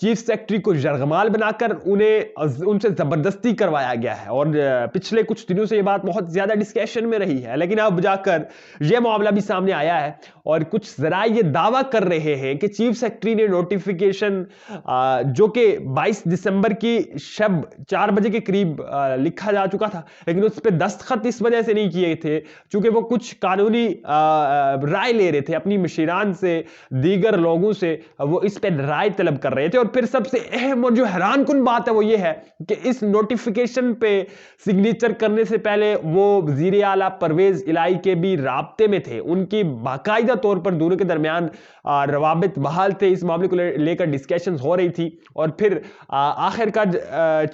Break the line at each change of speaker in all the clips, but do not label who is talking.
Chief secretary کو یرغمال بنا کر ان سے زبردستی کروایا گیا ہے، اور پچھلے کچھ دنوں سے یہ بات بہت زیادہ ڈسکشن میں رہی ہے، لیکن اب جا کر یہ معاملہ بھی سامنے آیا ہے اور کچھ ذرائع یہ دعویٰ کر رہے ہیں کہ چیف سیکرٹری نے نوٹیفیکیشن جو کہ 22 دسمبر کی شب 4 بجے کے قریب لکھا جا چکا تھا، لیکن اس پہ دستخط اس وجہ سے نہیں کیے تھے چونکہ وہ کچھ قانونی رائے لے رہے تھے اپنی مشیران سے، دیگر لوگوں سے، وہ اس پہ رائے طلب کر رہے تھے۔ اور پھر سب سے اہم اور جو حیران کن بات ہے وہ یہ ہے کہ اس نوٹیفیکیشن پہ سگنیچر کرنے سے پہلے وہ وزیر اعلیٰ پرویز الہی کے بھی رابطے میں تھے، ان کی باقاعدہ طور پر دونوں کے درمیان روابط بحال تھے، اس معاملے کو لے کر ڈسکشنز ہو رہی تھی، اور پھر آخر کا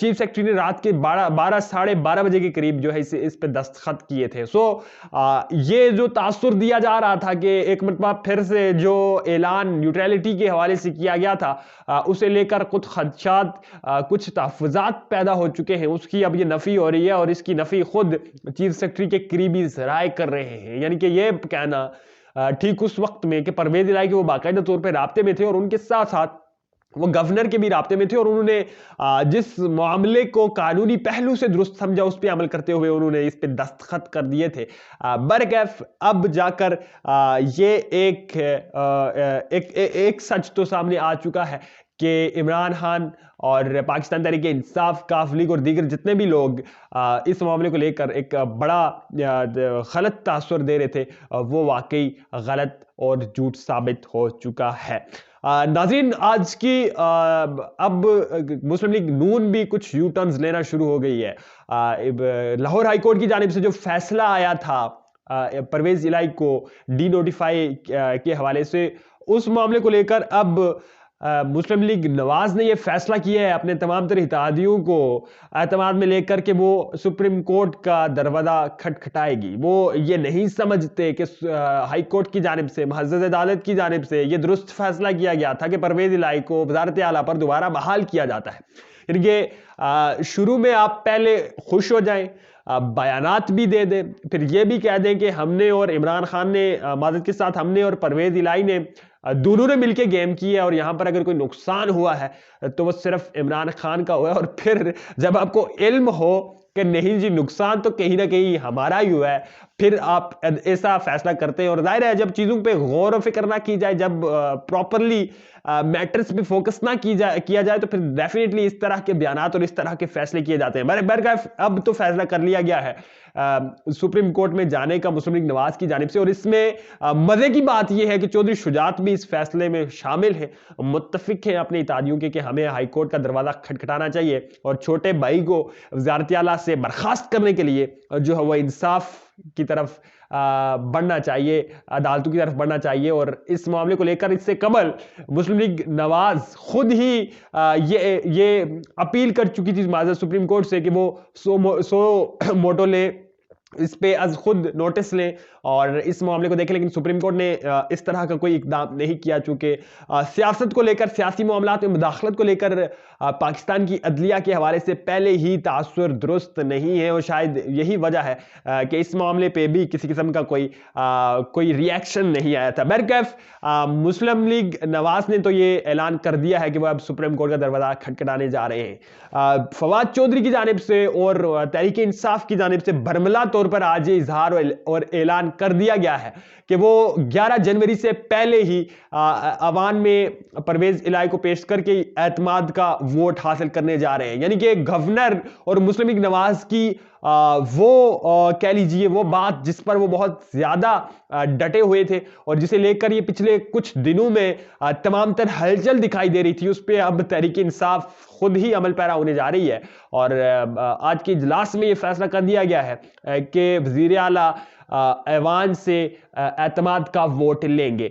چیف سیکرٹری نے رات کے 12 ساڑھے 12 بجے کے قریب جو ہے اس پہ دستخط کیے تھے۔ یہ جو تاثر دیا جا رہا تھا کہ ایک مرتبہ پھر سے جو اعلان نیوٹرلٹی کے حوالے سے کیا گیا تھا اسے لے کر کچھ خدشات، کچھ تحفظات پیدا ہو چکے ہیں، اس کی اب یہ نفی ہو رہی ہے، اور اس کی نفی خود چیف سیکرٹری کے قریبی ذرائع کر رہے ہیں، یعنی کہ یہ کہنا ٹھیک اس وقت میں کہ پرویز الہی کے وہ باقاعدہ طور پہ رابطے میں تھے، اور ان کے ساتھ ساتھ وہ گورنر کے بھی رابطے میں تھے، اور انہوں نے جس معاملے کو قانونی پہلو سے درست سمجھا اس پہ عمل کرتے ہوئے انہوں نے اس پہ دستخط کر دیے تھے۔ برکیف اب جا کر یہ ایک سچ تو سامنے آ چکا ہے کہ عمران خان اور پاکستان تحریک انصاف، کاف لیگ اور دیگر جتنے بھی لوگ اس معاملے کو لے کر ایک بڑا غلط تاثر دے رہے تھے وہ واقعی غلط اور جھوٹ ثابت ہو چکا ہے۔ ناظرین، آج کی اب مسلم لیگ نون بھی کچھ یو ٹرنز لینا شروع ہو گئی ہے۔ لاہور ہائی کورٹ کی جانب سے جو فیصلہ آیا تھا پرویز الہی کو ڈی نوٹیفائی کے حوالے سے، اس معاملے کو لے کر اب مسلم لیگ نواز نے یہ فیصلہ کیا ہے اپنے تمام تر اتحادیوں کو اعتماد میں لے کر کہ وہ سپریم کورٹ کا دروازہ کھٹکھٹائے گی۔ وہ یہ نہیں سمجھتے کہ ہائی کورٹ کی جانب سے، معزز عدالت کی جانب سے یہ درست فیصلہ کیا گیا تھا کہ پرویز الہی کو وزارت اعلیٰ پر دوبارہ بحال کیا جاتا ہے۔ یعنی کہ شروع میں آپ پہلے خوش ہو جائیں، بیانات بھی دے دیں، پھر یہ بھی کہہ دیں کہ ہم نے اور عمران خان نے، معذرت کے ساتھ ہم نے اور پرویز الہی نے دونوں نے مل کے گیم کی ہے، اور یہاں پر اگر کوئی نقصان ہوا ہے تو وہ صرف عمران خان کا ہوا ہے، اور پھر جب آپ کو علم ہو کہ نہیں جی نقصان تو کہیں نہ کہیں ہمارا ہی ہوا ہے، پھر آپ ایسا فیصلہ کرتے ہیں۔ اور ظاہر ہے جب چیزوں پہ غور و فکر نہ کی جائے، جب پراپرلی میٹرز پہ فوکس نہ کیا جائے تو پھر ڈیفینیٹلی اس طرح کے بیانات اور اس طرح کے فیصلے کیے جاتے ہیں۔ برکیف اب تو فیصلہ کر لیا گیا ہے سپریم کورٹ میں جانے کا مسلم لیگ نواز کی جانب سے، اور اس میں مزے کی بات یہ ہے کہ چودھری شجاعت بھی اس فیصلے میں شامل ہیں، متفق ہیں اپنے اتحادیوں کے کہ ہمیں ہائی کورٹ کا دروازہ کھٹکھٹانا چاہیے، اور چھوٹے بھائی کو وزارت اعلیٰ سے برخاست کرنے کے لیے جو ہے وہ انصاف کی طرف بڑھنا چاہیے، عدالتوں کی طرف بڑھنا چاہیے۔ اور اس معاملے کو لے کر اس سے قبل مسلم لیگ نواز خود ہی یہ اپیل کر چکی تھی معزز سپریم کورٹ سے کہ وہ سو موٹو لے، اس پہ از خود نوٹس لیں اور اس معاملے کو دیکھیں، لیکن سپریم کورٹ نے اس طرح کا کوئی اقدام نہیں کیا، چونکہ سیاست کو لے کر، سیاسی معاملات میں مداخلت کو لے کر پاکستان کی عدلیہ کے حوالے سے پہلے ہی تاثر درست نہیں ہے، اور شاید یہی وجہ ہے کہ اس معاملے پہ بھی کسی قسم کا کوئی ری ایکشن نہیں آیا تھا۔ برکیف مسلم لیگ نواز نے تو یہ اعلان کر دیا ہے کہ وہ اب سپریم کورٹ کا دروازہ کھٹکھٹانے جا رہے ہیں۔ فواد چودھری کی جانب سے اور تحریک انصاف کی جانب سے برملا طور پر آج یہ اظہار اور اعلان کر دیا گیا ہے کہ وہ 11 جنوری سے پہلے ہی عوام میں پرویز الہی کو پیش کر کے اعتماد کا ووٹ حاصل کرنے جا رہے ہیں۔ یعنی کہ گورنر اور مسلم لیگ نواز کی وہ کہہ لیجئے وہ بات جس پر وہ بہت زیادہ ڈٹے ہوئے تھے اور جسے لے کر یہ پچھلے کچھ دنوں میں تمام تر ہلچل دکھائی دے رہی تھی، اس پہ اب تحریک انصاف خود ہی عمل پیرا ہونے جا رہی ہے، اور آج کے اجلاس میں یہ فیصلہ کر دیا گیا ہے کہ وزیر اعلیٰ ایوان سے اعتماد کا ووٹ لیں گے۔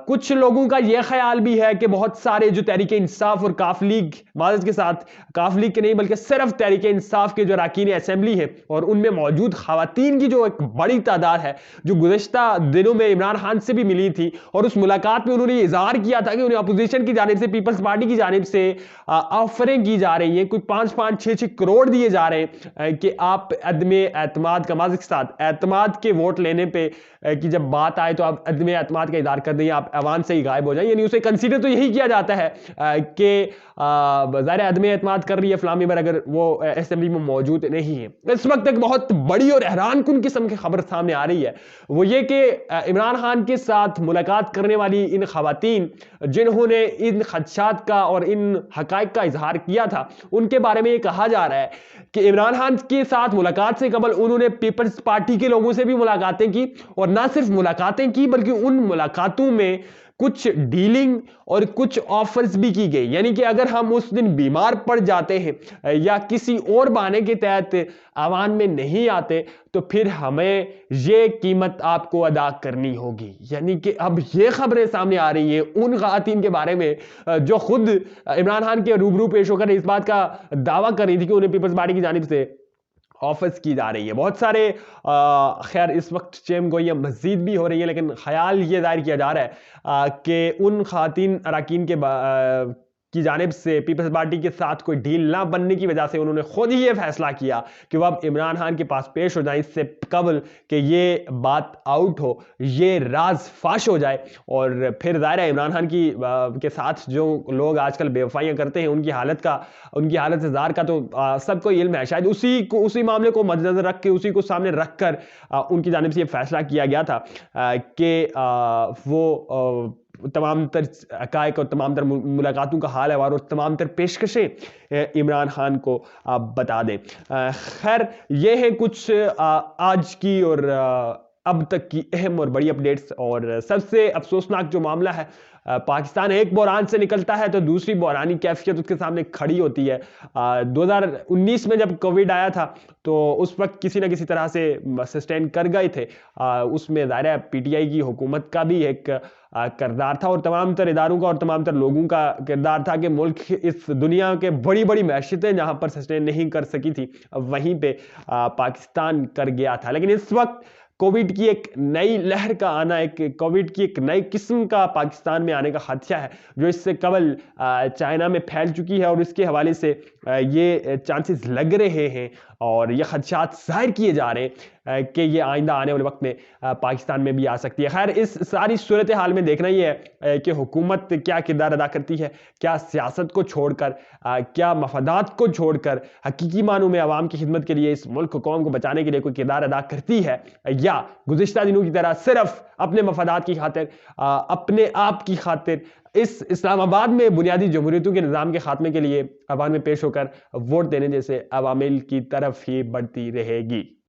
کچھ لوگوں کا یہ خیال بھی ہے کہ بہت سارے جو تحریک انصاف اور کاف لیگ، معذرت کے ساتھ کاف لیگ کے نہیں بلکہ صرف تحریک انصاف کے جو اراکین اسمبلی ہیں اور ان میں موجود خواتین کی جو ایک بڑی تعداد ہے، جو گزشتہ دنوں میں عمران خان سے بھی ملی تھی، اور اس ملاقات میں انہوں نے اظہار کیا تھا کہ انہیں اپوزیشن کی جانب سے، پیپلز پارٹی کی جانب سے آفریں کی جا رہی ہیں، کوئی 5-6 کروڑ دیے جا رہے ہیں کہ آپ عدم اعتماد کا، معذرت کے ساتھ اعتماد کے ووٹ لینے پہ کی جب بات آئے تو آپ عدم اعتماد کا اظہار کر دیں، آپ ایوان سے ہی غائب ہو جائیں، یعنی اسے کنسیڈر تو یہی کیا جاتا ہے کہ ظاہر عدم اعتماد کر رہی ہے فلاں ممبر اگر وہ اسمبلی میں موجود نہیں ہے۔ اس وقت ایک بہت بڑی اور حیران کن قسم کی خبر سامنے آ رہی ہے، وہ یہ کہ عمران خان کے ساتھ ملاقات کرنے والی ان خواتین جنہوں نے ان خدشات کا اور ان حقائق کا اظہار کیا تھا، ان کے بارے میں یہ کہا جا رہا ہے کہ عمران خان کے ساتھ ملاقات سے قبل انہوں نے پیپلز پارٹی کے لوگوں سے بھی ملاقاتیں کی، اور نہ صرف ملاقاتیں کی بلکہ ان ملاقاتوں میں کچھ ڈیلنگ اور کچھ آفرز بھی کی گئی، یعنی کہ اگر ہم اس دن بیمار پڑ جاتے ہیں یا کسی اور بہانے کے تحت ایوان میں نہیں آتے تو پھر ہمیں یہ قیمت آپ کو ادا کرنی ہوگی۔ یعنی کہ اب یہ خبریں سامنے آ رہی ہیں ان خواتین کے بارے میں جو خود عمران خان کے روبرو پیش ہو کر اس بات کا دعویٰ کر رہی تھی کہ انہیں پیپلز پارٹی کی جانب سے آفرز کی جا رہی ہے۔ بہت سارے خیر اس وقت چیم گوئیاں مزید بھی ہو رہی ہیں، لیکن خیال یہ ظاہر کیا جا رہا ہے کہ ان خواتین اراکین کی جانب سے پیپلز پارٹی کے ساتھ کوئی ڈیل نہ بننے کی وجہ سے انہوں نے خود ہی یہ فیصلہ کیا کہ وہ اب عمران خان کے پاس پیش ہو جائیں اس سے قبل کہ یہ بات آؤٹ ہو، یہ راز فاش ہو جائے، اور پھر ظاہر ہے عمران خان کے ساتھ جو لوگ آج کل بے وفائیاں کرتے ہیں ان کی حالت سے ظاہر کا تو سب کو علم ہے، شاید اسی معاملے کو مد نظر رکھ کے اسی کو سامنے رکھ کر ان کی جانب سے یہ فیصلہ کیا گیا تھا کہ وہ تمام تر حقائق اور تمام تر ملاقاتوں کا حال اور تمام تر پیشکشیں عمران خان کو بتا دیں۔ خیر یہ ہے کچھ آج کی اور اب تک کی اہم اور بڑی اپڈیٹس، اور سب سے افسوسناک جو معاملہ ہے، پاکستان ایک بحران سے نکلتا ہے تو دوسری بحرانی کیفیت اس کے سامنے کھڑی ہوتی ہے۔ 2019 میں جب کووڈ آیا تھا تو اس وقت کسی نہ کسی طرح سے سسٹین کر گئے تھے، اس میں ظاہر ہے پی ٹی آئی کی حکومت کا بھی ایک کردار تھا اور تمام تر اداروں کا اور تمام تر لوگوں کا کردار تھا کہ ملک اس دنیا کے بڑی بڑی معیشتیں جہاں پر سسٹین نہیں کر سکی تھی وہیں پہ پاکستان کر گیا تھا۔ لیکن اس وقت کووڈ کی ایک نئی لہر کا آنا، کووڈ کی ایک نئی قسم کا پاکستان میں آنے کا خدشہ ہے جو اس سے قبل چائنا میں پھیل چکی ہے، اور اس کے حوالے سے یہ چانسز لگ رہے ہیں اور یہ خدشات ظاہر کیے جا رہے ہیں کہ یہ آئندہ آنے والے وقت میں پاکستان میں بھی آ سکتی ہے۔ خیر اس ساری صورتحال میں دیکھنا یہ ہے کہ حکومت کیا کردار ادا کرتی ہے، کیا سیاست کو چھوڑ کر، کیا مفادات کو چھوڑ کر حقیقی معنوں میں عوام کی خدمت کے لیے، اس ملک کو، قوم کو بچانے کے لیے کوئی کردار ادا کرتی ہے، یا گزشتہ دنوں کی طرح صرف اپنے مفادات کی خاطر، اپنے آپ کی خاطر اس اسلام آباد میں بنیادی جمہوریتوں کے نظام کے خاتمے کے لیے عوام میں پیش ہو کر ووٹ دینے جیسے عوامل کی طرف ہی بڑھتی رہے گی۔